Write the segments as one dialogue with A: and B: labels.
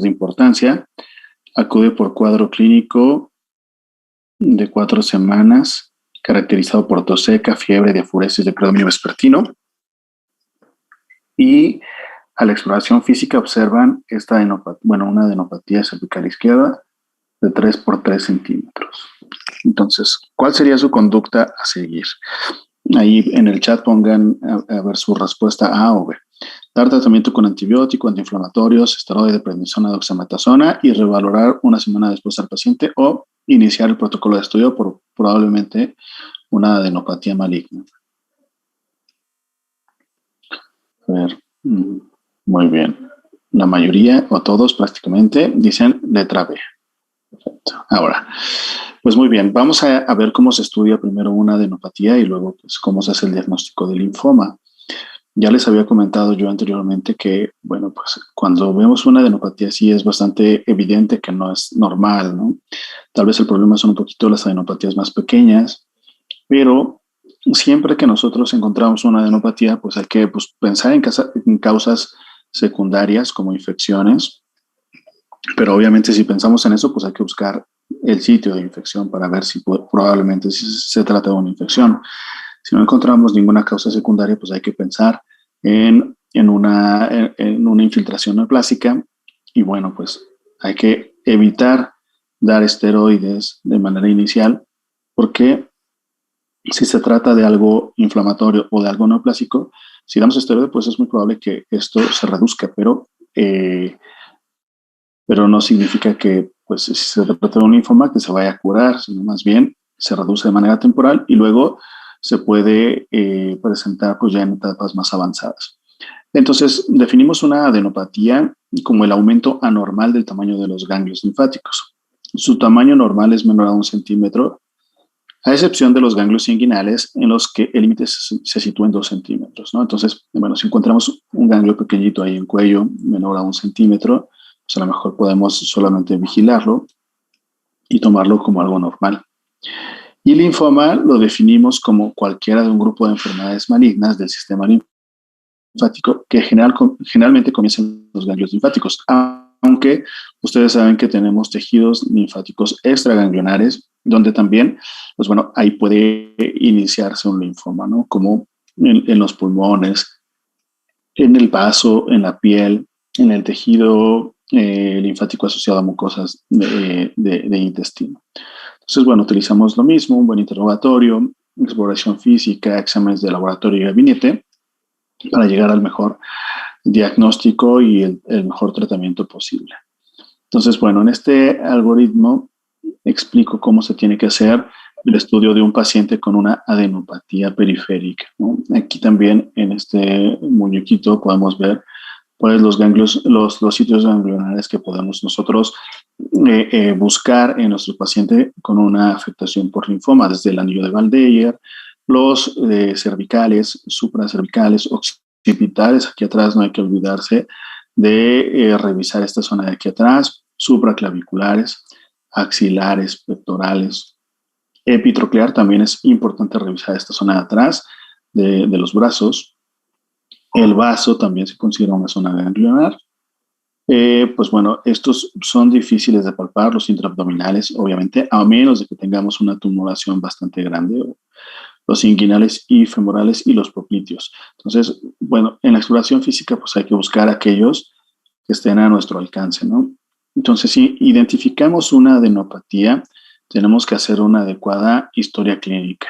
A: de importancia. Acude por cuadro clínico de 4 semanas, caracterizado por tos seca, fiebre, diafuresis de predominio vespertino. Y a la exploración física observan una adenopatía cervical izquierda de 3 por 3 centímetros. Entonces, ¿cuál sería su conducta a seguir? Ahí en el chat pongan a ver su respuesta A o B. Dar tratamiento con antibiótico, antiinflamatorios, esteroide de prednisona, dexametasona y revalorar una semana después al paciente o iniciar el protocolo de estudio por probablemente una adenopatía maligna. A ver, muy bien. La mayoría o todos prácticamente dicen letra B. Perfecto. Ahora, pues muy bien, vamos a ver cómo se estudia primero una adenopatía y luego pues, cómo se hace el diagnóstico del linfoma. Ya les había comentado yo anteriormente que, bueno, pues cuando vemos una adenopatía sí es bastante evidente que no es normal, ¿no? Tal vez el problema son un poquito las adenopatías más pequeñas, pero siempre que nosotros encontramos una adenopatía, pues hay que pensar en causas secundarias como infecciones, pero obviamente si pensamos en eso, pues hay que buscar el sitio de infección para ver si probablemente se trata de una infección. Si no encontramos ninguna causa secundaria, pues hay que pensar en una infiltración neoplásica y bueno, pues hay que evitar dar esteroides de manera inicial porque si se trata de algo inflamatorio o de algo neoplásico, si damos esteroide, pues es muy probable que esto se reduzca, pero no significa que pues si se trata de un linfoma que se vaya a curar, sino más bien se reduce de manera temporal y luego se puede presentar pues ya en etapas más avanzadas. Entonces, definimos una adenopatía como el aumento anormal del tamaño de los ganglios linfáticos. Su tamaño normal es menor a 1 centímetro, a excepción de los ganglios inguinales en los que el límite se sitúa en 2 centímetros, ¿no? Entonces, bueno, si encontramos un ganglio pequeñito ahí en cuello, menor a 1 centímetro, pues a lo mejor podemos solamente vigilarlo y tomarlo como algo normal. Y linfoma lo definimos como cualquiera de un grupo de enfermedades malignas del sistema linfático que generalmente comienzan en los ganglios linfáticos, aunque ustedes saben que tenemos tejidos linfáticos extraganglionares, donde también, pues bueno, ahí puede iniciarse un linfoma, ¿no? Como en los pulmones, en el vaso, en la piel, en el tejido linfático asociado a mucosas de intestino. Entonces, bueno, utilizamos lo mismo, un buen interrogatorio, exploración física, exámenes de laboratorio y gabinete para llegar al mejor diagnóstico y el mejor tratamiento posible. Entonces, bueno, en este algoritmo explico cómo se tiene que hacer el estudio de un paciente con una adenopatía periférica, ¿no? Aquí también en este muñequito podemos ver pues, los ganglios, los sitios ganglionares que podemos nosotros buscar en nuestro paciente con una afectación por linfoma, desde el anillo de Valdeyer, los cervicales, supracervicales, occipitales, aquí atrás no hay que olvidarse de revisar esta zona de aquí atrás, supraclaviculares, axilares, pectorales, epitroclear, también es importante revisar esta zona de atrás de los brazos. El vaso también se considera una zona ganglionar. Pues bueno, estos son difíciles de palpar, los intraabdominales, obviamente, a menos de que tengamos una tumoración bastante grande, los inguinales y femorales y los popliteos. Entonces, bueno, en la exploración física, pues hay que buscar aquellos que estén a nuestro alcance, ¿no? Entonces, si identificamos una adenopatía, tenemos que hacer una adecuada historia clínica,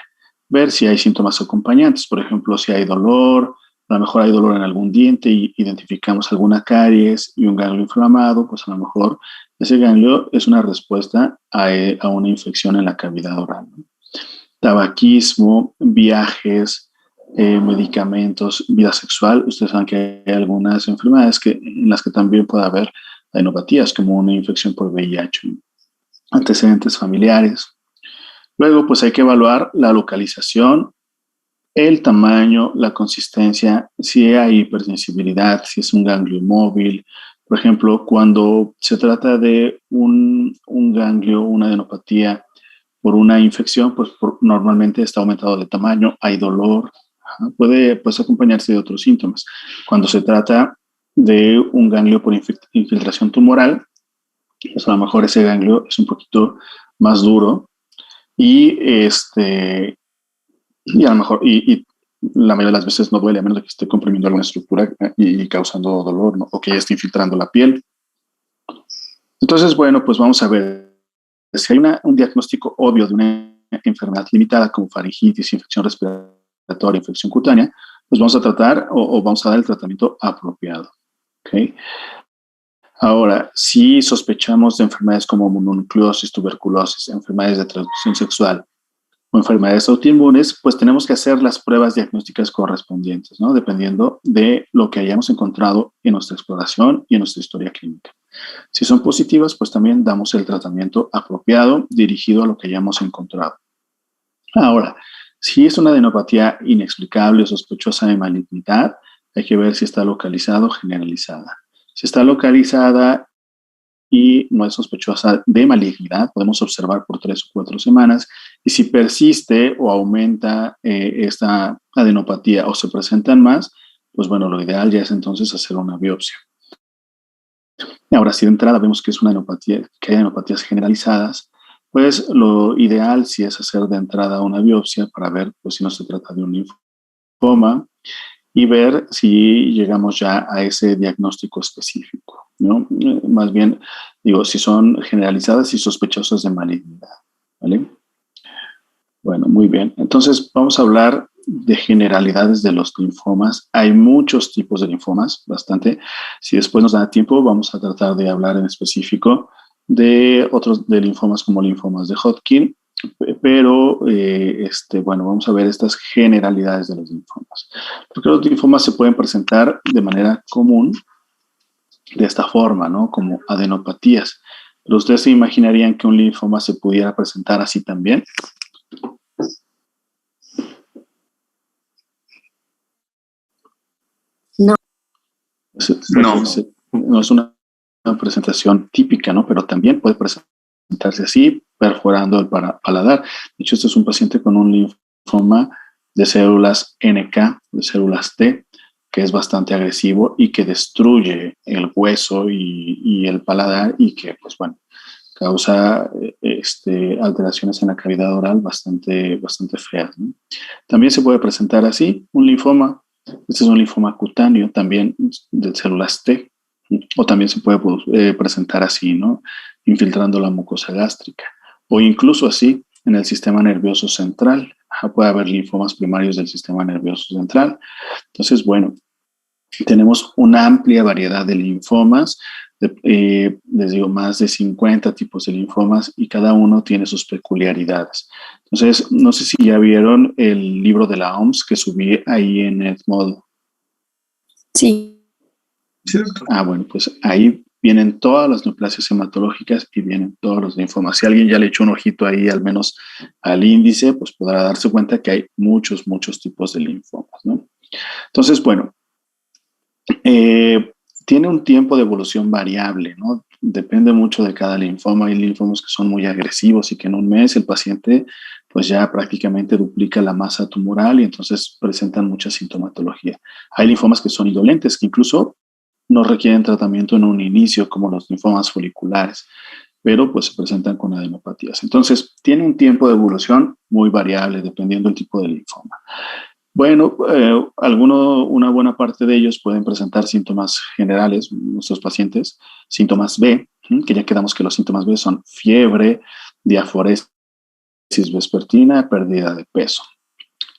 A: ver si hay síntomas acompañantes, por ejemplo, si hay dolor, a lo mejor hay dolor en algún diente y identificamos alguna caries y un ganglio inflamado, pues a lo mejor ese ganglio es una respuesta a una infección en la cavidad oral, ¿no? Tabaquismo, viajes, medicamentos, vida sexual. Ustedes saben que hay algunas enfermedades en las que también puede haber adenopatías, como una infección por VIH, antecedentes familiares. Luego, pues hay que evaluar la localización, el tamaño, la consistencia, si hay hipersensibilidad, si es un ganglio móvil. Por ejemplo, cuando se trata de un ganglio, una adenopatía por una infección, pues normalmente está aumentado de tamaño, hay dolor, puede pues acompañarse de otros síntomas. Cuando se trata de un ganglio por infiltración tumoral, pues a lo mejor ese ganglio es un poquito más duro y y a lo mejor la mayoría de las veces no duele a menos de que esté comprimiendo alguna estructura y causando dolor, ¿no? O que ya esté infiltrando la piel. Entonces, bueno, pues vamos a ver si hay un diagnóstico obvio de una enfermedad limitada como faringitis, infección respiratoria, infección cutánea, pues vamos a tratar o vamos a dar el tratamiento apropiado. ¿Okay? Ahora, si sospechamos de enfermedades como mononucleosis, tuberculosis, enfermedades de transmisión sexual o enfermedades autoinmunes, pues tenemos que hacer las pruebas diagnósticas correspondientes, ¿no? Dependiendo de lo que hayamos encontrado en nuestra exploración y en nuestra historia clínica. Si son positivas, pues también damos el tratamiento apropiado dirigido a lo que hayamos encontrado. Ahora, si es una adenopatía inexplicable o sospechosa de malignidad, hay que ver si está localizada o generalizada. Si está localizada y no es sospechosa de malignidad, podemos observar por 3 o 4 semanas. Y si persiste o aumenta esta adenopatía o se presentan más, pues bueno, lo ideal ya es entonces hacer una biopsia. Ahora, si de entrada vemos que es una adenopatía, que hay adenopatías generalizadas, pues lo ideal sí es hacer de entrada una biopsia para ver pues, si no se trata de un linfoma y ver si llegamos ya a ese diagnóstico específico, ¿no? Más bien, digo, si son generalizadas y sospechosas de malignidad, ¿vale? Bueno, muy bien. Entonces, vamos a hablar de generalidades de los linfomas. Hay muchos tipos de linfomas, bastante. Si después nos da tiempo, vamos a tratar de hablar en específico de otros de linfomas como linfomas de Hodgkin, pero bueno, vamos a ver estas generalidades de los linfomas. Porque los linfomas se pueden presentar de manera común de esta forma, ¿no? Como adenopatías. Pero ustedes se imaginarían que un linfoma se pudiera presentar así también.
B: No.
A: No es una presentación típica, ¿no? Pero también puede presentarse así, perforando el paladar. De hecho, este es un paciente con un linfoma de células NK, de células T, que es bastante agresivo y que destruye el hueso y el paladar y que, pues bueno, causa alteraciones en la cavidad oral bastante feas, ¿no? También se puede presentar así un linfoma. Este es un linfoma cutáneo también de células T, o también se puede presentar así, ¿no? Infiltrando la mucosa gástrica, o incluso así en el sistema nervioso central. Puede haber linfomas primarios del sistema nervioso central. Entonces, bueno, tenemos una amplia variedad de linfomas, les digo, más de 50 tipos de linfomas y cada uno tiene sus peculiaridades. Entonces, no sé si ya vieron el libro de la OMS que subí ahí en Edmodo.
B: Sí.
A: Bueno, pues ahí vienen todas las neoplasias hematológicas y vienen todos los linfomas. Si alguien ya le echó un ojito ahí, al menos al índice, pues podrá darse cuenta que hay muchos tipos de linfomas, ¿no? Entonces, bueno, tiene un tiempo de evolución variable, ¿no? Depende mucho de cada linfoma. Hay linfomas que son muy agresivos y que en un mes el paciente pues ya prácticamente duplica la masa tumoral y entonces presentan mucha sintomatología. Hay linfomas que son indolentes, que incluso no requieren tratamiento en un inicio, como los linfomas foliculares, pero pues se presentan con adenopatías. Entonces, tiene un tiempo de evolución muy variable dependiendo del tipo de linfoma. Bueno, una buena parte de ellos pueden presentar síntomas generales, nuestros pacientes, síntomas B, que ya quedamos que los síntomas B son fiebre, diaforesis vespertina, pérdida de peso.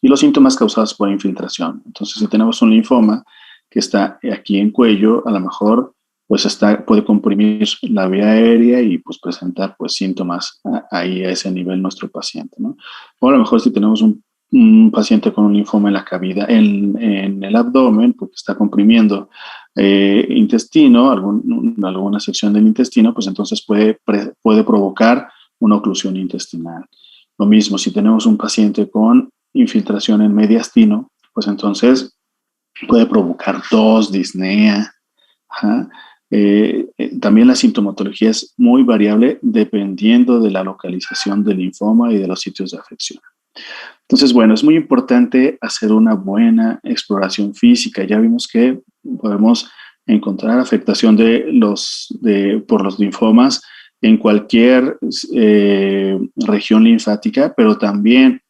A: Y los síntomas causados por infiltración. Entonces, si tenemos un linfoma que está aquí en cuello, a lo mejor pues puede comprimir la vía aérea y pues presentar pues síntomas ahí a ese nivel nuestro paciente, ¿no? O a lo mejor si tenemos un paciente con un linfoma en la cavidad, en el abdomen, porque está comprimiendo intestino, alguna sección del intestino, pues entonces puede provocar una oclusión intestinal. Lo mismo, si tenemos un paciente con infiltración en mediastino, pues entonces puede provocar tos, disnea. También la sintomatología es muy variable dependiendo de la localización del linfoma y de los sitios de afección. Entonces, bueno, es muy importante hacer una buena exploración física. Ya vimos que podemos encontrar afectación por los linfomas en cualquier región linfática, pero también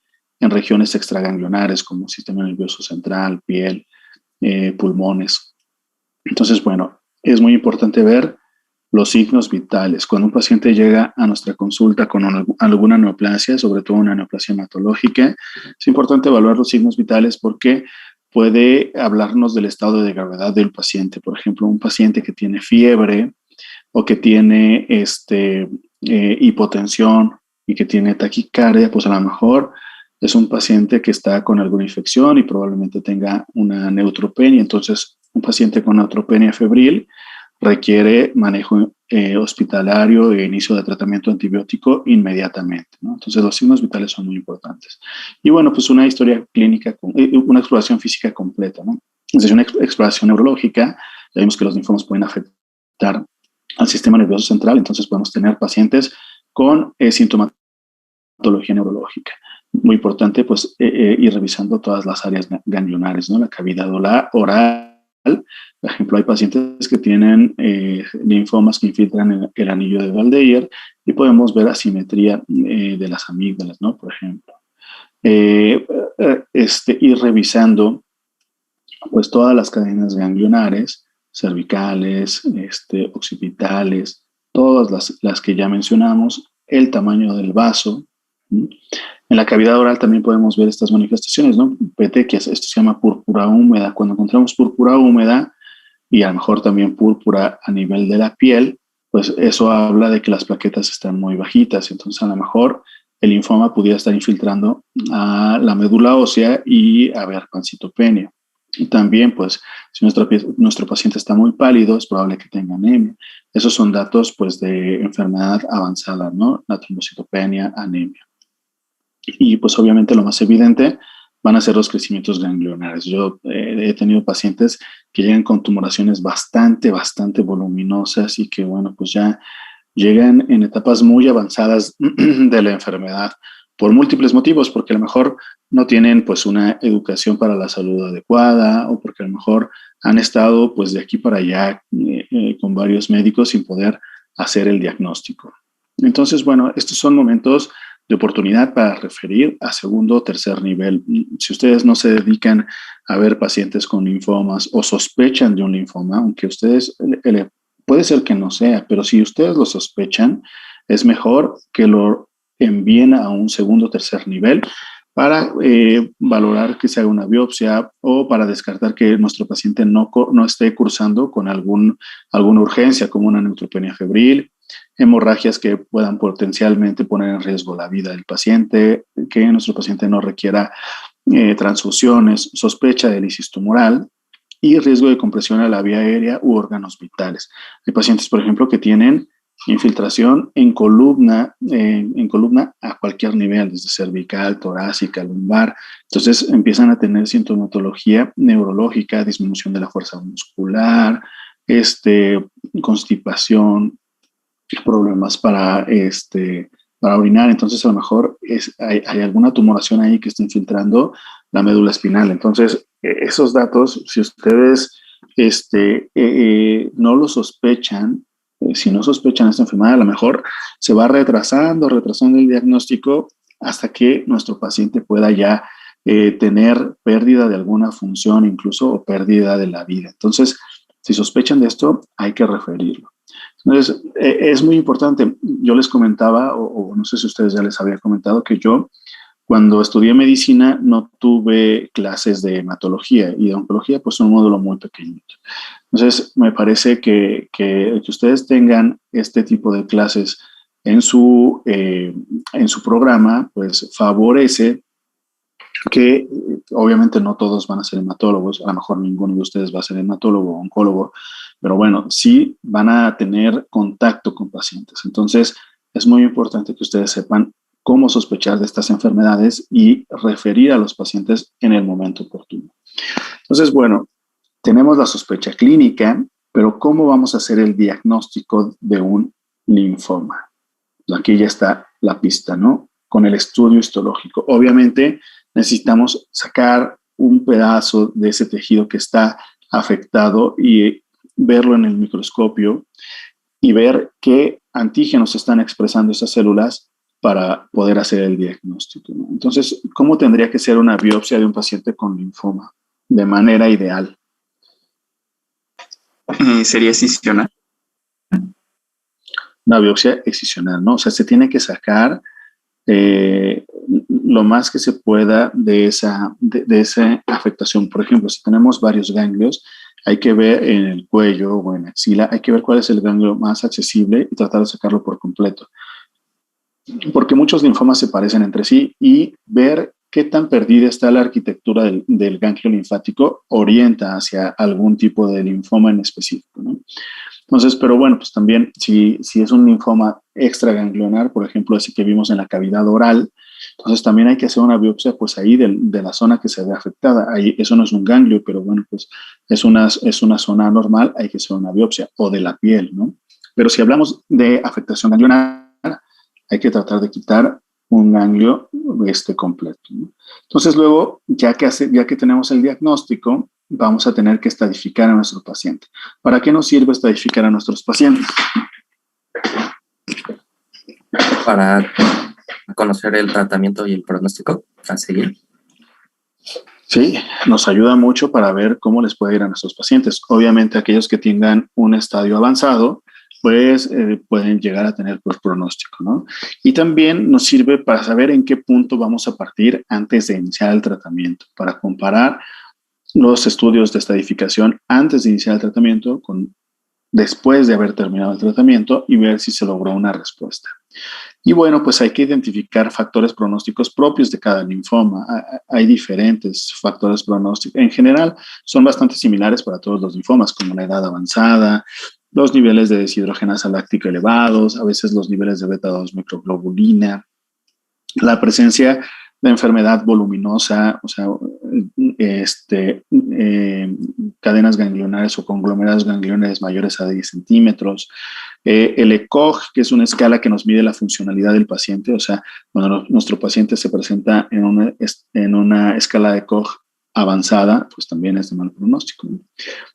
A: en regiones extraganglionares como sistema nervioso central, piel, pulmones. Entonces, bueno, es muy importante ver los signos vitales. Cuando un paciente llega a nuestra consulta con alguna neoplasia, sobre todo una neoplasia hematológica, es importante evaluar los signos vitales porque puede hablarnos del estado de gravedad del paciente. Por ejemplo, un paciente que tiene fiebre o que tiene hipotensión y que tiene taquicardia, pues a lo mejor es un paciente que está con alguna infección y probablemente tenga una neutropenia. Entonces, un paciente con neutropenia febril requiere manejo hospitalario e inicio de tratamiento antibiótico inmediatamente, ¿no? Entonces, los signos vitales son muy importantes. Y bueno, pues una historia clínica, una exploración física completa, ¿no? Desde una exploración neurológica, ya vimos que los linfomas pueden afectar al sistema nervioso central, entonces podemos tener pacientes con sintomatología neurológica. Muy importante, pues, ir revisando todas las áreas ganglionares, ¿no? La cavidad oral. Por ejemplo, hay pacientes que tienen linfomas que infiltran el anillo de Waldeyer y podemos ver asimetría de las amígdalas, ¿no? Por ejemplo. Ir revisando, pues, todas las cadenas ganglionares, cervicales, occipitales, todas las que ya mencionamos, el tamaño del vaso. En la cavidad oral también podemos ver estas manifestaciones, ¿no? Petequias, esto se llama púrpura húmeda. Cuando encontramos púrpura húmeda y a lo mejor también púrpura a nivel de la piel, pues eso habla de que las plaquetas están muy bajitas. Entonces, a lo mejor el linfoma pudiera estar infiltrando a la médula ósea y haber pancitopenia. Y también, pues, si nuestro paciente está muy pálido, es probable que tenga anemia. Esos son datos, pues, de enfermedad avanzada, ¿no? La trombocitopenia, anemia. Y pues obviamente lo más evidente van a ser los crecimientos ganglionares. Yo he tenido pacientes que llegan con tumoraciones bastante voluminosas y que, bueno, pues ya llegan en etapas muy avanzadas de la enfermedad por múltiples motivos, porque a lo mejor no tienen pues una educación para la salud adecuada o porque a lo mejor han estado pues de aquí para allá con varios médicos sin poder hacer el diagnóstico. Entonces, bueno, estos son momentos de oportunidad para referir a segundo o tercer nivel. Si ustedes no se dedican a ver pacientes con linfomas o sospechan de un linfoma, aunque ustedes, puede ser que no sea, pero si ustedes lo sospechan, es mejor que lo envíen a un segundo o tercer nivel para valorar que se haga una biopsia o para descartar que nuestro paciente no esté cursando con alguna urgencia como una neutropenia febril, hemorragias que puedan potencialmente poner en riesgo la vida del paciente, que nuestro paciente no requiera transfusiones, sospecha de lisis tumoral y riesgo de compresión a la vía aérea u órganos vitales. Hay pacientes, por ejemplo, que tienen infiltración en columna a cualquier nivel, desde cervical, torácica, lumbar. Entonces empiezan a tener sintomatología neurológica, disminución de la fuerza muscular, constipación, problemas para orinar. Entonces a lo mejor hay alguna tumoración ahí que está infiltrando la médula espinal. Entonces esos datos, si ustedes no lo sospechan, si no sospechan esta enfermedad, a lo mejor se va retrasando el diagnóstico hasta que nuestro paciente pueda ya tener pérdida de alguna función incluso o pérdida de la vida. Entonces, si sospechan de esto, hay que referirlo. Entonces, es muy importante. Yo les comentaba, o no sé si ustedes ya les había comentado, que yo cuando estudié medicina no tuve clases de hematología y de oncología, pues un módulo muy pequeñito. Entonces, me parece que ustedes tengan este tipo de clases en su programa, pues favorece que obviamente no todos van a ser hematólogos, a lo mejor ninguno de ustedes va a ser hematólogo o oncólogo, pero bueno, sí van a tener contacto con pacientes. Entonces, es muy importante que ustedes sepan cómo sospechar de estas enfermedades y referir a los pacientes en el momento oportuno. Entonces, bueno, tenemos la sospecha clínica, pero ¿cómo vamos a hacer el diagnóstico de un linfoma? Aquí ya está la pista, ¿no? Con el estudio histológico. Obviamente necesitamos sacar un pedazo de ese tejido que está afectado y verlo en el microscopio y ver qué antígenos están expresando esas células para poder hacer el diagnóstico, ¿no? Entonces, ¿cómo tendría que ser una biopsia de un paciente con linfoma de manera ideal?
C: ¿Sería excisional?
A: Una biopsia excisional, ¿no? O sea, se tiene que sacar lo más que se pueda de esa afectación. Por ejemplo, si tenemos varios ganglios, hay que ver en el cuello o en la axila, hay que ver cuál es el ganglio más accesible y tratar de sacarlo por completo. Porque muchos linfomas se parecen entre sí y ver qué tan perdida está la arquitectura del ganglio linfático orienta hacia algún tipo de linfoma en específico, ¿no? Entonces, pero bueno, pues también si es un linfoma extraganglionar, por ejemplo, ese que vimos en la cavidad oral, entonces también hay que hacer una biopsia pues ahí de la zona que se ve afectada. Ahí, eso no es un ganglio, pero bueno, pues es una zona normal, hay que hacer una biopsia, o de la piel, ¿no? Pero si hablamos de afectación ganglionar, hay que tratar de quitar un ganglio completo, ¿no? Entonces luego, ya que tenemos el diagnóstico, vamos a tener que estadificar a nuestro paciente. ¿Para qué nos sirve estadificar a nuestros pacientes?
C: Para conocer el tratamiento y el pronóstico a seguir.
A: Sí, nos ayuda mucho para ver cómo les puede ir a nuestros pacientes. Obviamente, aquellos que tengan un estadio avanzado, pues pueden llegar a tener pues, pronóstico, ¿no? Y también nos sirve para saber en qué punto vamos a partir antes de iniciar el tratamiento, para comparar los estudios de estadificación antes de iniciar el tratamiento con después de haber terminado el tratamiento y ver si se logró una respuesta. Y bueno, pues hay que identificar factores pronósticos propios de cada linfoma. Hay diferentes factores pronósticos. En general, son bastante similares para todos los linfomas, como la edad avanzada, los niveles de deshidrogenasa láctica elevados, a veces los niveles de beta-2 microglobulina, la presencia de enfermedad voluminosa, o sea, cadenas ganglionares o conglomerados ganglionares mayores a 10 centímetros. El ECOG, que es una escala que nos mide la funcionalidad del paciente, o sea, cuando nuestro paciente se presenta en una escala de ECOG avanzada, pues también es de mal pronóstico, ¿no?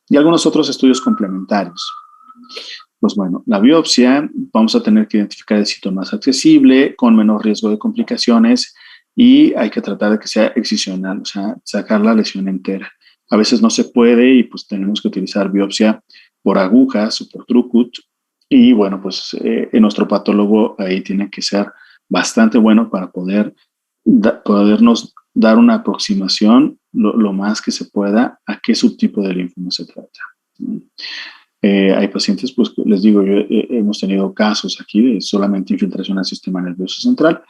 A: Y algunos otros estudios complementarios. Pues bueno, la biopsia, vamos a tener que identificar el sitio más accesible, con menor riesgo de complicaciones, y hay que tratar de que sea excisional, o sea, sacar la lesión entera. A veces no se puede y pues tenemos que utilizar biopsia por agujas o por Trucut. Y bueno, pues nuestro patólogo ahí tiene que ser bastante bueno para podernos dar una aproximación lo más que se pueda a qué subtipo de linfoma se trata. Hay pacientes, pues les digo, hemos tenido casos aquí de solamente infiltración al sistema nervioso central.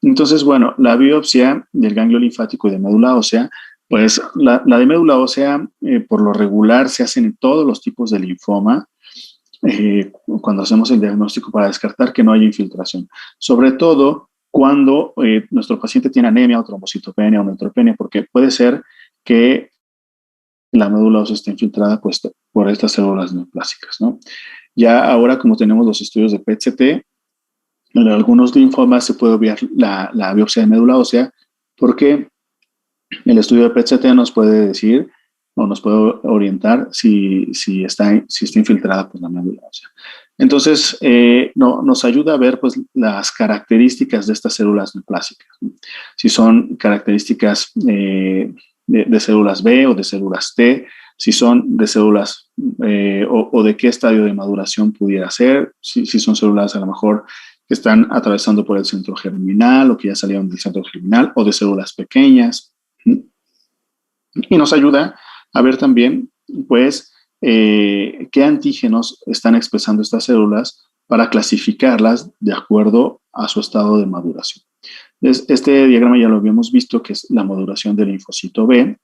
A: Entonces, bueno, la biopsia del ganglio linfático y de médula ósea, pues la de médula ósea por lo regular se hacen en todos los tipos de linfoma cuando hacemos el diagnóstico para descartar que no haya infiltración. Sobre todo cuando nuestro paciente tiene anemia o trombocitopenia o neutropenia, porque puede ser que la médula ósea esté infiltrada pues, por estas células neoplásicas, ¿no? Ya ahora, como tenemos los estudios de PET-CT, en algunos linfomas se puede obviar la biopsia de médula ósea porque el estudio de PET-CT nos puede decir o nos puede orientar si está infiltrada pues, la médula ósea. Entonces, nos ayuda a ver pues, las características de estas células neoplásicas, ¿no? Si son características de células B o de células T, si son de células o de qué estadio de maduración pudiera ser, si son células a lo mejor que están atravesando por el centro germinal o que ya salieron del centro germinal o de células pequeñas. Y nos ayuda a ver también, pues, qué antígenos están expresando estas células para clasificarlas de acuerdo a su estado de maduración. Este diagrama ya lo habíamos visto, que es la maduración del linfocito B,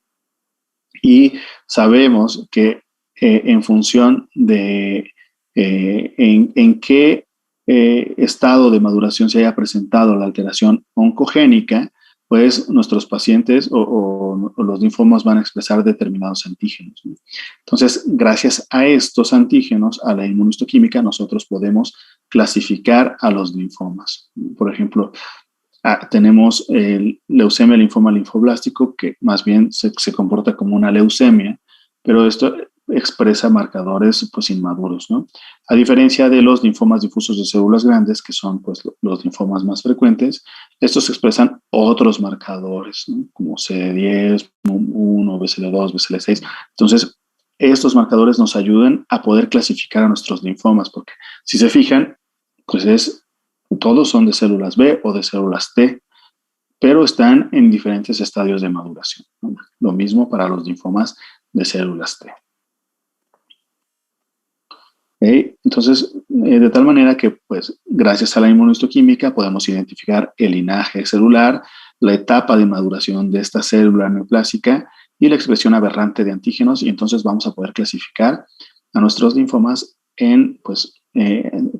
A: y sabemos que en función de en qué estado de maduración se haya presentado la alteración oncogénica, pues nuestros pacientes o los linfomas van a expresar determinados antígenos, ¿no? Entonces, gracias a estos antígenos, a la inmunohistoquímica, nosotros podemos clasificar a los linfomas. Por ejemplo, tenemos el leucemia linfoma linfoblástico, que más bien se comporta como una leucemia, pero esto expresa marcadores pues inmaduros, ¿no? A diferencia de los linfomas difusos de células grandes, que son pues los linfomas más frecuentes, estos expresan otros marcadores, ¿no? Como CD10, MUM1, BCL2, BCL6. Entonces, estos marcadores nos ayudan a poder clasificar a nuestros linfomas, porque si se fijan, pues todos son de células B o de células T, pero están en diferentes estadios de maduración, ¿no? Lo mismo para los linfomas de células T. ¿Okay? Entonces, de tal manera que, pues, gracias a la inmunohistoquímica podemos identificar el linaje celular, la etapa de maduración de esta célula neoplásica y la expresión aberrante de antígenos, y entonces vamos a poder clasificar a nuestros linfomas en, pues,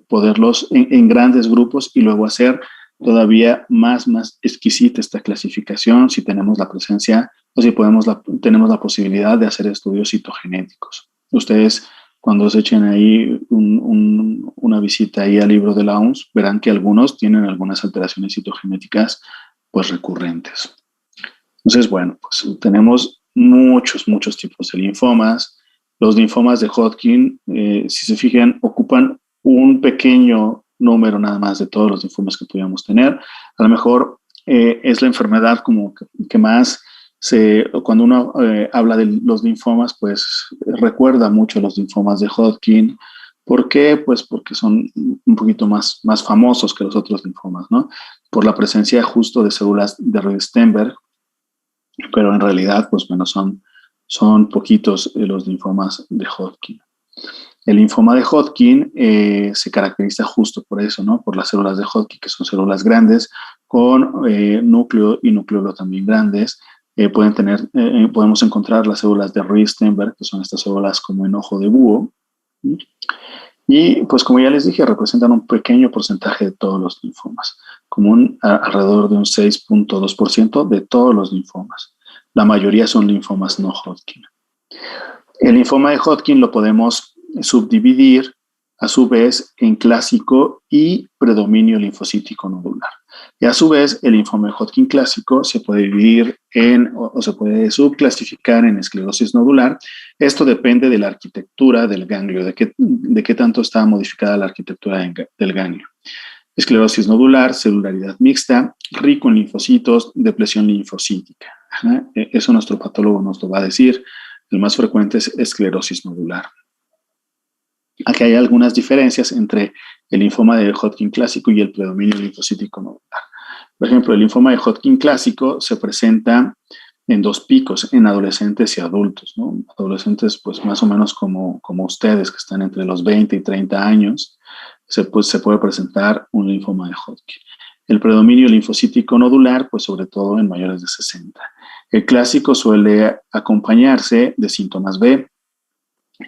A: poderlos en grandes grupos y luego hacer todavía más exquisita esta clasificación si tenemos la presencia o si tenemos la posibilidad de hacer estudios citogenéticos. Ustedes, cuando se echen ahí una visita ahí al libro de la OMS, verán que algunos tienen algunas alteraciones citogenéticas pues recurrentes. Entonces, bueno, pues tenemos muchos tipos de linfomas. Los linfomas de Hodgkin, si se fijan, ocupan un pequeño número nada más de todos los linfomas que pudiéramos tener. A lo mejor es la enfermedad como que más cuando uno habla de los linfomas, pues recuerda mucho a los linfomas de Hodgkin. ¿Por qué? Pues porque son un poquito más famosos que los otros linfomas, ¿no? Por la presencia justo de células de Reed-Steinberg, pero en realidad, pues bueno, son poquitos los linfomas de Hodgkin. El linfoma de Hodgkin se caracteriza justo por eso, ¿no? Por las células de Hodgkin, que son células grandes, con núcleo y nucleolo también grandes. Podemos encontrar las células de Reed-Steinberg, que son estas células como en ojo de búho. Y pues como ya les dije, representan un pequeño porcentaje de todos los linfomas, como alrededor de un 6.2% de todos los linfomas. La mayoría son linfomas no Hodgkin. El linfoma de Hodgkin lo podemos subdividir a su vez en clásico y predominio linfocítico nodular. Y a su vez, el linfoma de Hodgkin clásico se puede dividir o se puede subclasificar en esclerosis nodular. Esto depende de la arquitectura del ganglio, de qué tanto está modificada la arquitectura del ganglio. Esclerosis nodular, celularidad mixta, rico en linfocitos, depresión linfocítica. Eso nuestro patólogo nos lo va a decir. El más frecuente es esclerosis nodular. Aquí hay algunas diferencias entre el linfoma de Hodgkin clásico y el predominio linfocítico nodular. Por ejemplo, el linfoma de Hodgkin clásico se presenta en dos picos, en adolescentes y adultos, ¿no? Adolescentes, pues más o menos como ustedes, que están entre los 20 y 30 años, se puede presentar un linfoma de Hodgkin. El predominio linfocítico nodular, pues sobre todo en mayores de 60. El clásico suele acompañarse de síntomas B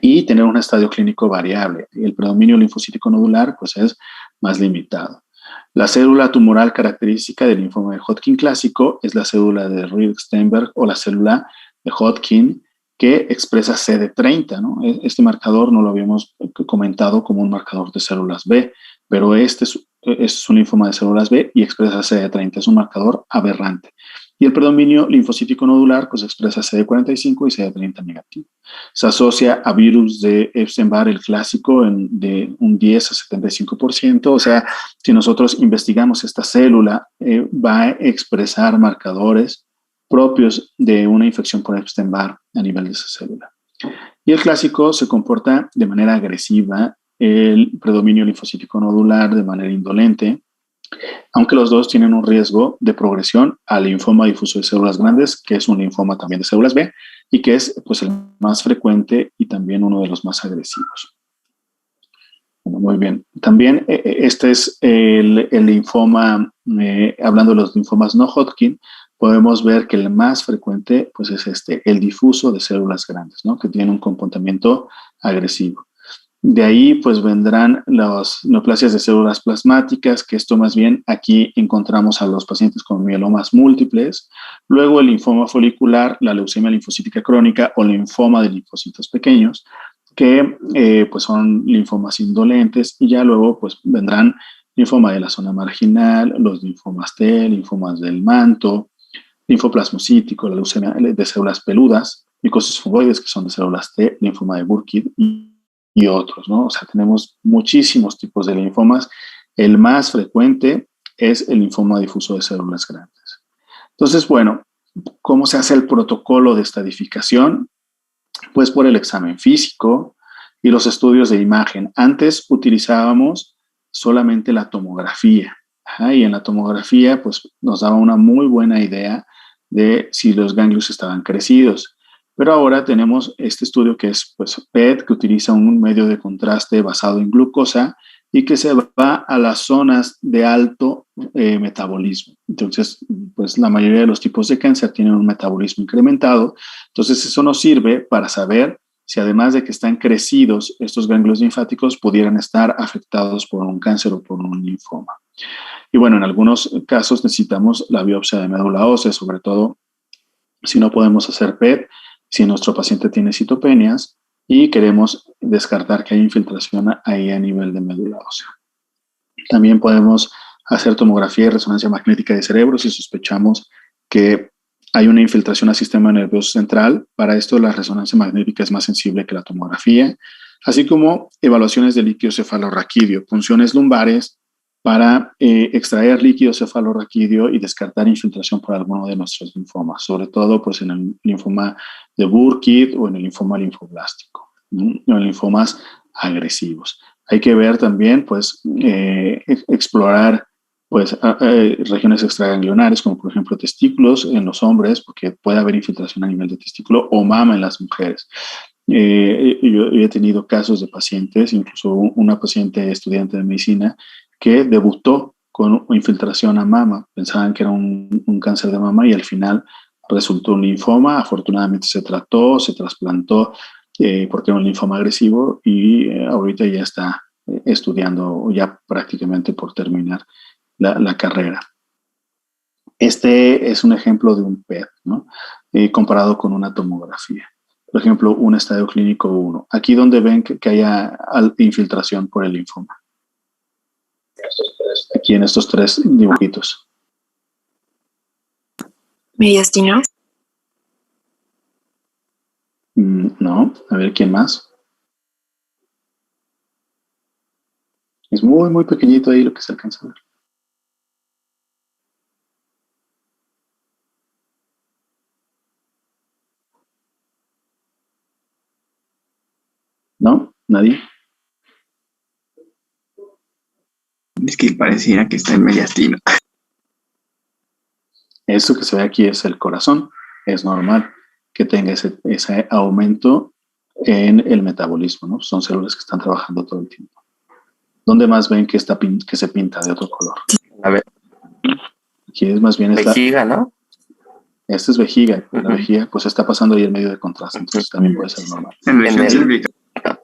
A: y tener un estadio clínico variable. El predominio linfocítico nodular, pues es más limitado. La célula tumoral característica del linfoma de Hodgkin clásico es la célula de Reed-Steinberg o la célula de Hodgkin que expresa CD30, ¿no? Este marcador no lo habíamos comentado como un marcador de células B, pero este es un linfoma de células B y expresa CD30, es un marcador aberrante. Y el predominio linfocítico nodular pues expresa CD45 y CD30 negativo. Se asocia a virus de Epstein-Barr, el clásico, de un 10 a 75%. O sea, si nosotros investigamos esta célula, va a expresar marcadores propios de una infección por Epstein-Barr a nivel de esa célula. Y el clásico se comporta de manera agresiva, el predominio linfocítico nodular de manera indolente, aunque los dos tienen un riesgo de progresión al linfoma difuso de células grandes, que es un linfoma también de células B, y que es pues, el más frecuente y también uno de los más agresivos. Bueno, muy bien. También este es el linfoma, hablando de los linfomas no Hodgkin, podemos ver que el más frecuente pues, es el difuso de células grandes, ¿no? Que tiene un comportamiento agresivo. De ahí pues vendrán las neoplasias de células plasmáticas, que esto más bien aquí encontramos a los pacientes con mielomas múltiples. Luego el linfoma folicular, la leucemia linfocítica crónica o linfoma de linfocitos pequeños, que pues son linfomas indolentes, y ya luego pues vendrán linfoma de la zona marginal, los linfomas T, linfomas del manto, linfoplasmocítico, la leucemia de células peludas, micosis fungoides, que son de células T, linfoma de Burkitt y otros, ¿no? O sea, tenemos muchísimos tipos de linfomas. El más frecuente es el linfoma difuso de células grandes. Entonces, bueno, ¿cómo se hace el protocolo de estadificación? Pues por el examen físico y los estudios de imagen. Antes utilizábamos solamente la tomografía. Y en la tomografía, pues nos daba una muy buena idea de si los ganglios estaban crecidos. Pero ahora tenemos este estudio que es pues, PET, que utiliza un medio de contraste basado en glucosa y que se va a las zonas de alto metabolismo. Entonces, pues la mayoría de los tipos de cáncer tienen un metabolismo incrementado. Entonces, eso nos sirve para saber si además de que están crecidos, estos ganglios linfáticos pudieran estar afectados por un cáncer o por un linfoma. Y bueno, en algunos casos necesitamos la biopsia de médula ósea, sobre todo si no podemos hacer PET, si nuestro paciente tiene citopenias y queremos descartar que hay infiltración ahí a nivel de médula ósea. También podemos hacer tomografía y resonancia magnética de cerebro si sospechamos que hay una infiltración al sistema nervioso central. Para esto la resonancia magnética es más sensible que la tomografía, así como evaluaciones de líquido cefalorraquídeo, punciones lumbares para extraer líquido cefalorraquídeo y descartar infiltración por alguno de nuestros linfomas, sobre todo pues, en el linfoma de Burkitt o en el linfoma linfoblástico, o en linfomas agresivos. Hay que ver también, pues, explorar pues, regiones extraganglionares, como por ejemplo testículos en los hombres, porque puede haber infiltración a nivel de testículo, o mama en las mujeres. Yo he tenido casos de pacientes, incluso una paciente estudiante de medicina, que debutó con infiltración a mama. Pensaban que era un cáncer de mama y al final resultó un linfoma. Afortunadamente se trató, se trasplantó porque era un linfoma agresivo y ahorita ya está estudiando, ya prácticamente por terminar la carrera. Este es un ejemplo de un PET, ¿no? Comparado con una tomografía. Por ejemplo, un estadio clínico 1. Aquí donde ven que haya infiltración por el linfoma. Aquí en estos tres dibujitos.
B: Mediastino.
A: No, a ver quién más. Es muy, muy pequeñito ahí lo que se alcanza a ver. ¿No? ¿Nadie?
D: Es que pareciera que está en mediastino.
A: Esto que se ve aquí es el corazón. Es normal que tenga ese aumento en el metabolismo, ¿no? Son células que están trabajando todo el tiempo. ¿Dónde más ven que se pinta de otro color?
C: A ver.
A: Aquí es más bien
C: vejiga, ¿no?
A: Esta es vejiga. La vejiga pues está pasando ahí en medio de contraste, entonces también puede ser normal.
D: En región cervical.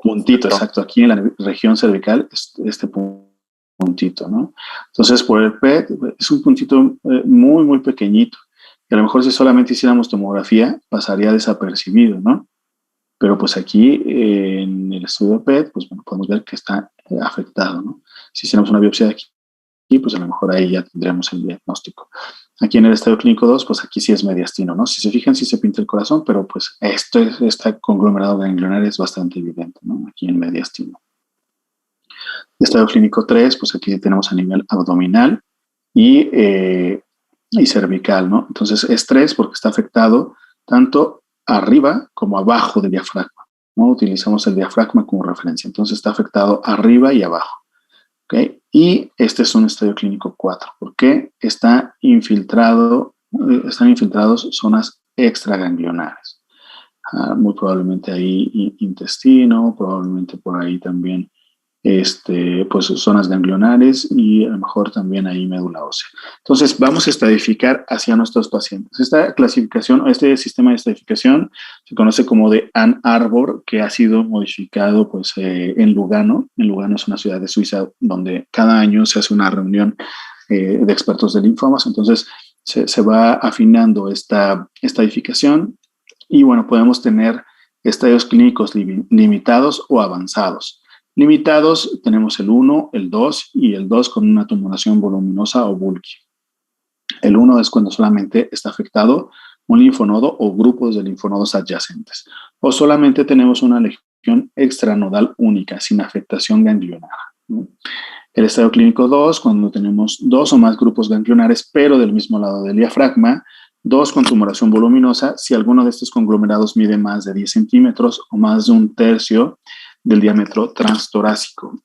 A: Puntito, exacto. Aquí en la región cervical, este puntito, ¿no? Entonces, por el PET es un puntito muy, muy pequeñito. Y a lo mejor si solamente hiciéramos tomografía, pasaría desapercibido, ¿no? Pero pues aquí en el estudio PET, pues bueno, podemos ver que está afectado, ¿no? Si hiciéramos una biopsia de aquí, pues a lo mejor ahí ya tendríamos el diagnóstico. Aquí en el estadio clínico 2, pues aquí sí es mediastino, ¿no? Si se fijan, sí se pinta el corazón, pero pues este conglomerado ganglionar es bastante evidente, ¿no? Aquí en mediastino. Estadio clínico 3, pues aquí tenemos a nivel abdominal y cervical, ¿no? Entonces es 3 porque está afectado tanto arriba como abajo del diafragma, ¿no? Utilizamos el diafragma como referencia, entonces está afectado arriba y abajo. ¿Okay? Y este es un estadio clínico 4, porque están infiltrados zonas extraganglionares. Muy probablemente ahí intestino, probablemente por ahí también pues zonas ganglionares y a lo mejor también ahí médula ósea. Entonces vamos a estadificar hacia nuestros pacientes. Esta clasificación, este sistema de estadificación se conoce como de Ann Arbor, que ha sido modificado pues en Lugano. En Lugano es una ciudad de Suiza donde cada año se hace una reunión de expertos de linfomas. Entonces se va afinando esta estadificación y bueno, podemos tener estadios clínicos limitados o avanzados. Limitados tenemos el 1, el 2 y el 2 con una tumoración voluminosa o bulky. El 1 es cuando solamente está afectado un linfonodo o grupos de linfonodos adyacentes. O solamente tenemos una legión extranodal única, sin afectación ganglionar, ¿no? El estadio clínico 2, cuando tenemos 2 o más grupos ganglionares, pero del mismo lado del diafragma, 2 con tumoración voluminosa, si alguno de estos conglomerados mide más de 10 centímetros o más de 1/3 del diámetro transtorácico.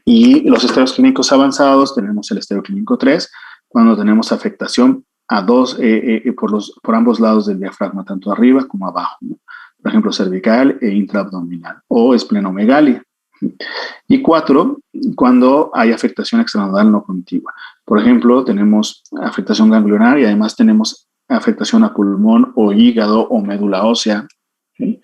A: Y los estadios clínicos avanzados, tenemos el estadio clínico 3, cuando tenemos afectación a por ambos lados del diafragma, tanto arriba como abajo, ¿no? Por ejemplo, cervical e intraabdominal, o esplenomegalia. Y 4, cuando hay afectación extranodal no contigua. Por ejemplo, tenemos afectación ganglionar y además tenemos afectación a pulmón o hígado o médula ósea, ¿sí?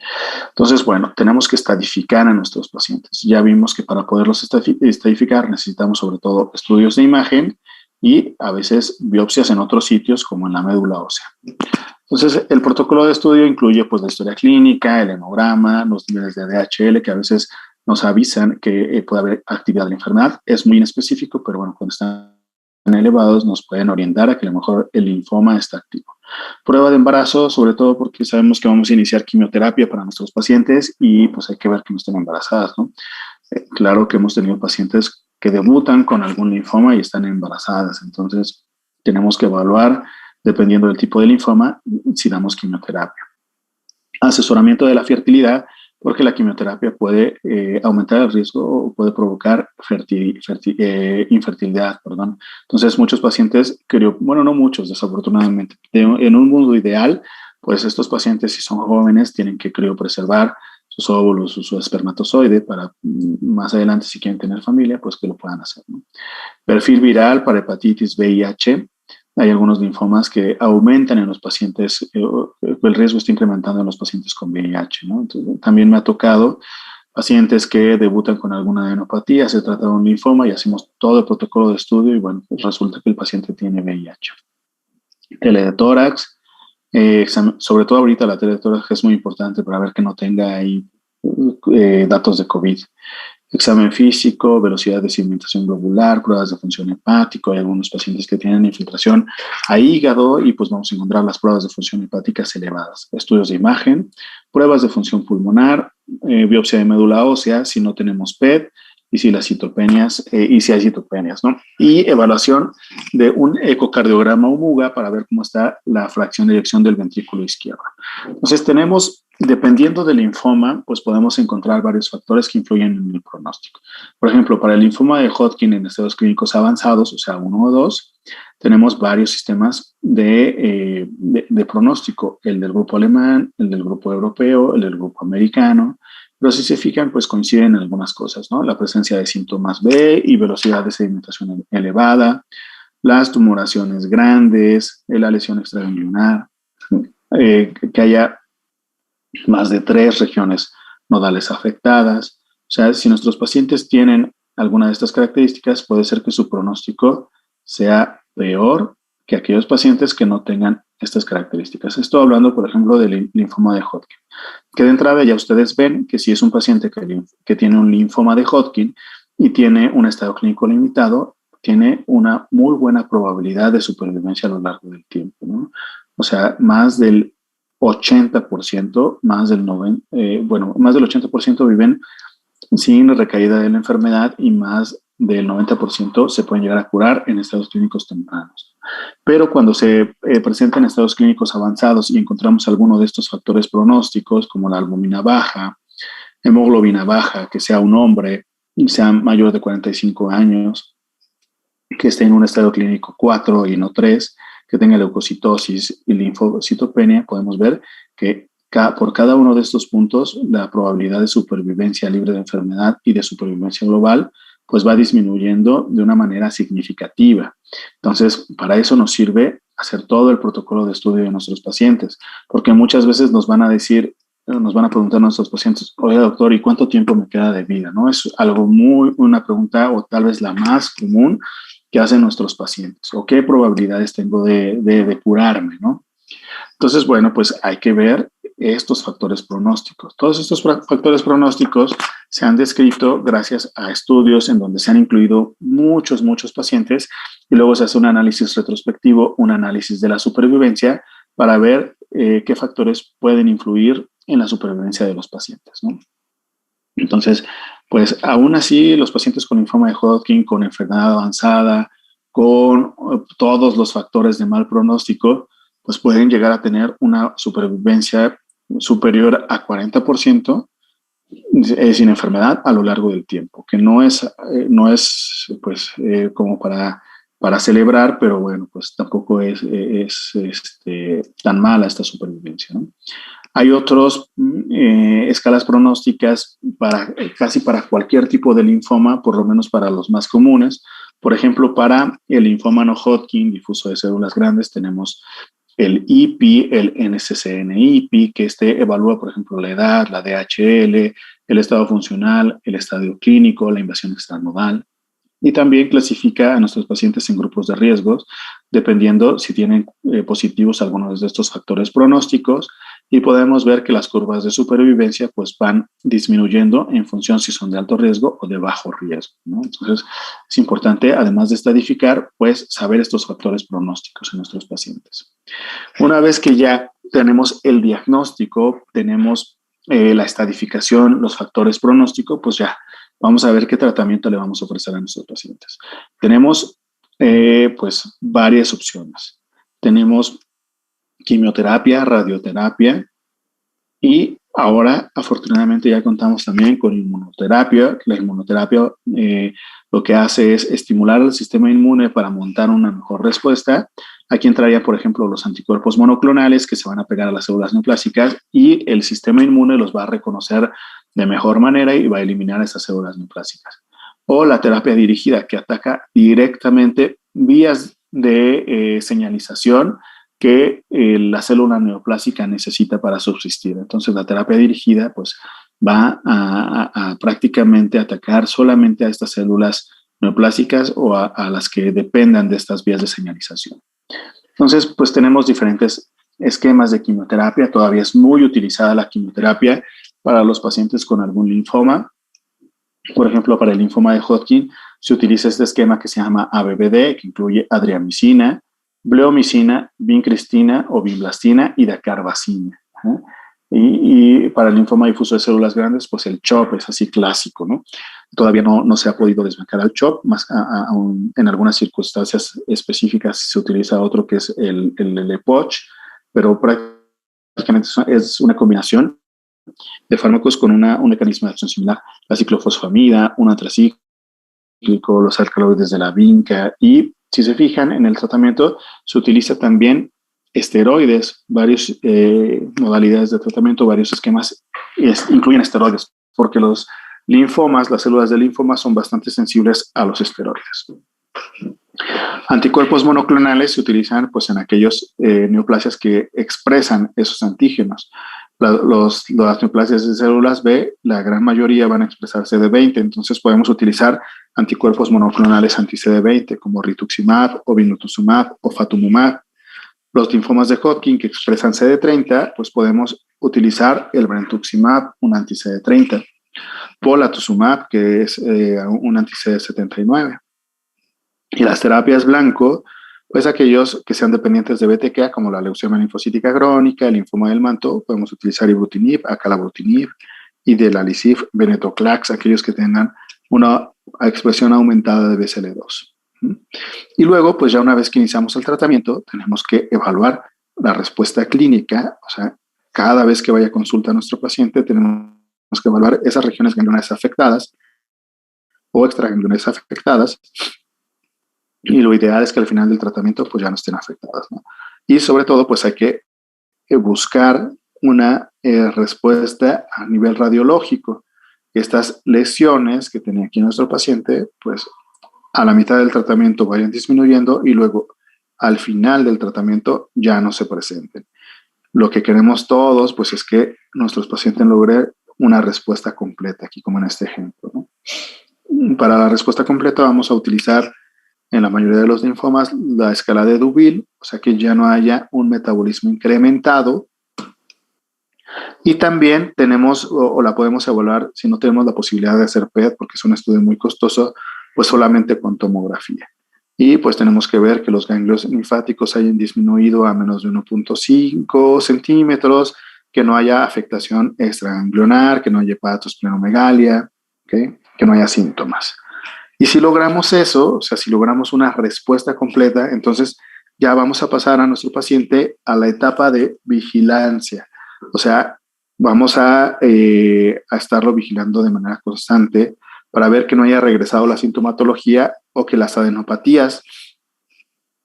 A: Entonces, bueno, tenemos que estadificar a nuestros pacientes. Ya vimos que para poderlos estadificar necesitamos sobre todo estudios de imagen y a veces biopsias en otros sitios como en la médula ósea. Entonces, el protocolo de estudio incluye pues la historia clínica, el hemograma, los niveles de DHL que a veces nos avisan que puede haber actividad de la enfermedad. Es muy inespecífico, pero bueno, cuando están elevados nos pueden orientar a que a lo mejor el linfoma está activo. Prueba de embarazo, sobre todo porque sabemos que vamos a iniciar quimioterapia para nuestros pacientes y pues hay que ver que no estén embarazadas, ¿no? Claro que hemos tenido pacientes que debutan con algún linfoma y están embarazadas, entonces tenemos que evaluar, dependiendo del tipo de linfoma, si damos quimioterapia. Asesoramiento de la fertilidad, porque la quimioterapia puede aumentar el riesgo o puede provocar infertilidad, perdón. Entonces, muchos pacientes, bueno, no muchos, desafortunadamente, en un mundo ideal, pues estos pacientes, si son jóvenes, tienen que criopreservar sus óvulos o su espermatozoide para más adelante, si quieren tener familia, pues que lo puedan hacer, ¿no? Perfil viral para hepatitis VIH. Hay algunos linfomas que aumentan en los pacientes, el riesgo está incrementando en los pacientes con VIH, ¿no? Entonces, también me ha tocado pacientes que debutan con alguna adenopatía, se trata de un linfoma y hacemos todo el protocolo de estudio y bueno, pues resulta que el paciente tiene VIH. Tele de tórax, sobre todo ahorita la tele de tórax es muy importante para ver que no tenga ahí datos de COVID. Examen físico, velocidad de sedimentación globular, pruebas de función hepática. Hay algunos pacientes que tienen infiltración a hígado y pues vamos a encontrar las pruebas de función hepáticas elevadas. Estudios de imagen, pruebas de función pulmonar, biopsia de médula ósea si no tenemos PET y si las citopenias, y si hay citopenias, ¿no? Y evaluación de un ecocardiograma o MUGA para ver cómo está la fracción de eyección del ventrículo izquierdo. Entonces tenemos, dependiendo del linfoma, pues podemos encontrar varios factores que influyen en el pronóstico. Por ejemplo, para el linfoma de Hodgkin en estados clínicos avanzados, o sea, 1 o 2, tenemos varios sistemas de pronóstico, el del grupo alemán, el del grupo europeo, el del grupo americano, pero si se fijan, pues coinciden en algunas cosas, ¿no? La presencia de síntomas B y velocidad de sedimentación elevada, las tumoraciones grandes, la lesión extraganglionar, que haya más de 3 regiones nodales afectadas. O sea, si nuestros pacientes tienen alguna de estas características, puede ser que su pronóstico sea peor que aquellos pacientes que no tengan estas características. Estoy hablando, por ejemplo, del linfoma de Hodgkin, que de entrada ya ustedes ven que si es un paciente que tiene un linfoma de Hodgkin y tiene un estado clínico limitado, tiene una muy buena probabilidad de supervivencia a lo largo del tiempo, ¿no? O sea, más del 80%, más del 80% viven sin recaída de la enfermedad y más del 90% se pueden llegar a curar en estados clínicos tempranos. Pero cuando se presentan estados clínicos avanzados y encontramos alguno de estos factores pronósticos, como la albumina baja, hemoglobina baja, que sea un hombre y sea mayor de 45 años, que esté en un estado clínico 4 y no 3, que tenga leucocitosis y linfocitopenia, podemos ver que por cada uno de estos puntos la probabilidad de supervivencia libre de enfermedad y de supervivencia global pues va disminuyendo de una manera significativa. Entonces, para eso nos sirve hacer todo el protocolo de estudio de nuestros pacientes, porque muchas veces nos van a preguntar a nuestros pacientes, oye doctor, ¿y cuánto tiempo me queda de vida? ¿No? Es una pregunta o tal vez la más común que hacen nuestros pacientes, o qué probabilidades tengo de curarme, ¿no? Entonces, bueno, pues hay que ver estos factores pronósticos. Todos estos factores pronósticos se han descrito gracias a estudios en donde se han incluido muchos pacientes y luego se hace un análisis retrospectivo, un análisis de la supervivencia para ver qué factores pueden influir en la supervivencia de los pacientes, ¿no? Entonces, pues aún así, los pacientes con linfoma de Hodgkin, con enfermedad avanzada, con todos los factores de mal pronóstico, pues pueden llegar a tener una supervivencia superior a 40% sin enfermedad a lo largo del tiempo, que no es pues, como para celebrar, pero bueno, pues tampoco es tan mala esta supervivencia, ¿no? Hay otras escalas pronósticas casi para cualquier tipo de linfoma, por lo menos para los más comunes. Por ejemplo, para el linfoma no Hodgkin, difuso de células grandes, tenemos el IPI, el NCCN-IPI, que evalúa, por ejemplo, la edad, la DHL, el estado funcional, el estadio clínico, la invasión extranodal. Y también clasifica a nuestros pacientes en grupos de riesgos, dependiendo si tienen positivos algunos de estos factores pronósticos, y podemos ver que las curvas de supervivencia pues van disminuyendo en función si son de alto riesgo o de bajo riesgo, ¿no? Entonces, es importante, además de estadificar, pues saber estos factores pronósticos en nuestros pacientes. Una vez que ya tenemos el diagnóstico, tenemos la estadificación, los factores pronósticos, pues ya vamos a ver qué tratamiento le vamos a ofrecer a nuestros pacientes. Tenemos pues varias opciones. Tenemos quimioterapia, radioterapia y ahora afortunadamente ya contamos también con inmunoterapia. La inmunoterapia lo que hace es estimular el sistema inmune para montar una mejor respuesta. Aquí entrarían, por ejemplo, los anticuerpos monoclonales que se van a pegar a las células neoplásicas y el sistema inmune los va a reconocer de mejor manera y va a eliminar esas células neoplásicas. O la terapia dirigida, que ataca directamente vías de señalización que la célula neoplásica necesita para subsistir. Entonces, la terapia dirigida pues, va a prácticamente atacar solamente a estas células neoplásicas o a las que dependan de estas vías de señalización. Entonces, pues tenemos diferentes esquemas de quimioterapia. Todavía es muy utilizada la quimioterapia para los pacientes con algún linfoma. Por ejemplo, para el linfoma de Hodgkin se utiliza este esquema que se llama ABVD, que incluye adriamicina, bleomicina, vincristina o vinblastina y dacarbazina. Y para el linfoma difuso de células grandes, pues el CHOP es así clásico, ¿no? Todavía no se ha podido desbancar al CHOP, más aún en algunas circunstancias específicas se utiliza otro que es el EPOCH, pero prácticamente es una combinación de fármacos con un mecanismo de acción similar, la ciclofosfamida, un antracíclico, los alcaloides de la vinca, y si se fijan en el tratamiento se utiliza también esteroides, varias modalidades de tratamiento, varios esquemas incluyen esteroides, porque los linfomas, las células de linfoma son bastante sensibles a los esteroides. Anticuerpos monoclonales se utilizan pues, en aquellos neoplasias que expresan esos antígenos. Las neoplasias de células B, la gran mayoría van a expresar CD20, entonces podemos utilizar anticuerpos monoclonales anti-CD20 como rituximab, o obinutuzumab o fatumumab. Los linfomas de Hodgkin que expresan CD30, pues podemos utilizar el brentuximab, un anti-CD30, polatuzumab, que es un anti-CD79. Y las terapias blanco, pues aquellos que sean dependientes de BTK, como la leucemia linfocítica crónica, el linfoma del manto, podemos utilizar ibrutinib, acalabrutinib, y del alisif, venetoclax, aquellos que tengan una expresión aumentada de BCL2. Y luego, pues ya una vez que iniciamos el tratamiento, tenemos que evaluar la respuesta clínica, o sea, cada vez que vaya a consulta a nuestro paciente, tenemos que evaluar esas regiones ganglionares afectadas o extraganglionares afectadas, y lo ideal es que al final del tratamiento pues ya no estén afectadas, ¿no? Y sobre todo pues hay que buscar una respuesta a nivel radiológico. Estas lesiones que tenía aquí nuestro paciente pues a la mitad del tratamiento vayan disminuyendo y luego al final del tratamiento ya no se presenten. Lo que queremos todos pues es que nuestros pacientes logren una respuesta completa, aquí como en este ejemplo, ¿no? Para la respuesta completa vamos a utilizar en la mayoría de los linfomas la escala de Deauville, o sea que ya no haya un metabolismo incrementado. Y también tenemos, o la podemos evaluar si no tenemos la posibilidad de hacer PET, porque es un estudio muy costoso, pues solamente con tomografía. y pues tenemos que ver que los ganglios linfáticos hayan disminuido a menos de 1.5 centímetros, que no haya afectación extraganglionar, que no haya hepatosplenomegalia, ¿okay? Que no haya síntomas. Y si logramos eso, o sea, si logramos una respuesta completa, entonces ya vamos a pasar a nuestro paciente a la etapa de vigilancia. O sea, vamos a estarlo vigilando de manera constante para ver que no haya regresado la sintomatología o que las adenopatías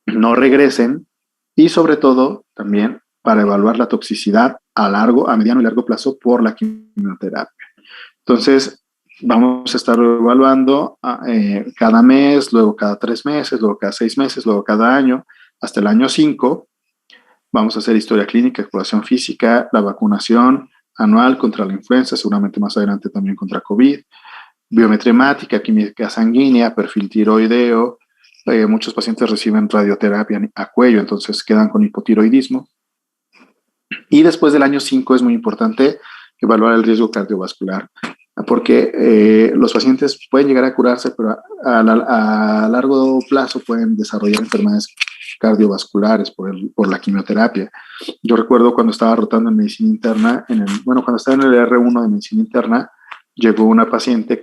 A: no regresen, y sobre todo también para evaluar la toxicidad a mediano y largo plazo por la quimioterapia. Entonces, vamos a estar evaluando cada mes, luego cada 3 meses, luego cada 6 meses, luego cada año, hasta el año 5. Vamos a hacer historia clínica, exploración física, la vacunación anual contra la influenza, seguramente más adelante también contra COVID, biometría hemática, química sanguínea, perfil tiroideo. Muchos pacientes reciben radioterapia a cuello, entonces quedan con hipotiroidismo. Y después del año 5 es muy importante evaluar el riesgo cardiovascular, porque los pacientes pueden llegar a curarse, pero a largo plazo pueden desarrollar enfermedades cardiovasculares por la quimioterapia. Yo recuerdo cuando estaba rotando en medicina interna, cuando estaba en el R1 de medicina interna, llegó una paciente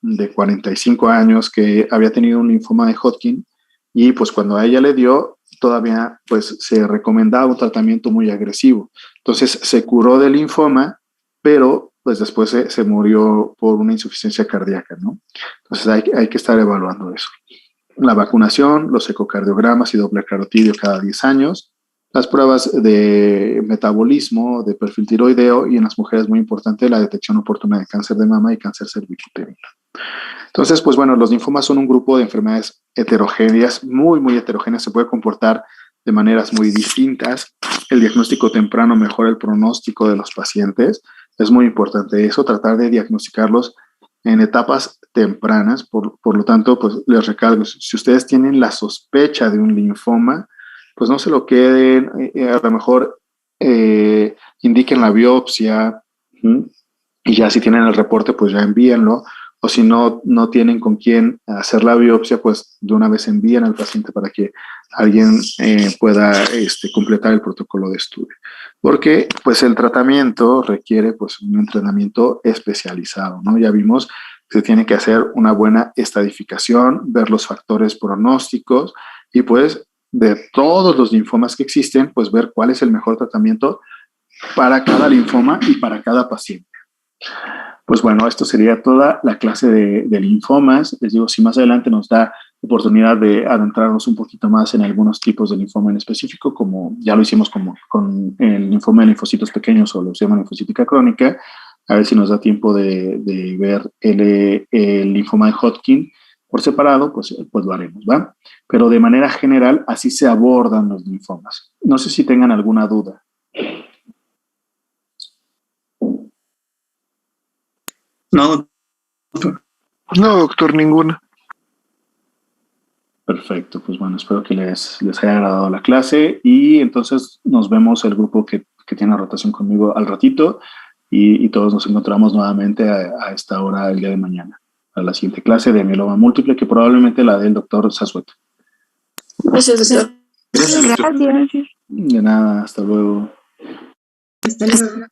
A: de 45 años que había tenido un linfoma de Hodgkin, y pues cuando a ella le dio, todavía pues se recomendaba un tratamiento muy agresivo. Entonces se curó del linfoma, pero pues después se murió por una insuficiencia cardíaca, ¿no? Entonces hay que estar evaluando eso. La vacunación, los ecocardiogramas y doble carotidio cada 10 años, las pruebas de metabolismo, de perfil tiroideo, y en las mujeres muy importante la detección oportuna de cáncer de mama y cáncer cervicuterino. Entonces, pues bueno, los linfomas son un grupo de enfermedades heterogéneas, muy, muy heterogéneas, se puede comportar de maneras muy distintas. El diagnóstico temprano mejora el pronóstico de los pacientes. Es muy importante eso, tratar de diagnosticarlos en etapas tempranas. Por lo tanto, pues les recalco, si ustedes tienen la sospecha de un linfoma, pues no se lo queden, a lo mejor indiquen la biopsia, y ya si tienen el reporte, pues ya envíenlo, o si no tienen con quién hacer la biopsia, pues de una vez envíen al paciente para que alguien pueda completar el protocolo de estudio. Porque pues el tratamiento requiere pues un entrenamiento especializado, ¿no? Ya vimos que se tiene que hacer una buena estadificación, ver los factores pronósticos y pues de todos los linfomas que existen, pues ver cuál es el mejor tratamiento para cada linfoma y para cada paciente. Pues bueno, esto sería toda la clase de linfomas. Les digo, si más adelante nos da oportunidad de adentrarnos un poquito más en algunos tipos de linfoma en específico, como ya lo hicimos con el linfoma de linfocitos pequeños o leucemia linfocítica crónica, a ver si nos da tiempo de ver el linfoma de Hodgkin por separado, pues lo haremos, ¿va? Pero de manera general, así se abordan los linfomas. No sé si tengan alguna duda.
D: No, doctor.
E: No, doctor, ninguna.
A: Perfecto, pues bueno, espero que les haya agradado la clase, y entonces nos vemos el grupo que tiene rotación conmigo al ratito, y todos nos encontramos nuevamente a esta hora el día de mañana, a la siguiente clase de mieloma múltiple, que probablemente la del doctor Zazueta.
B: Gracias, doctor.
E: Gracias, doctor.
B: Gracias.
A: De nada, hasta luego.
B: Hasta luego.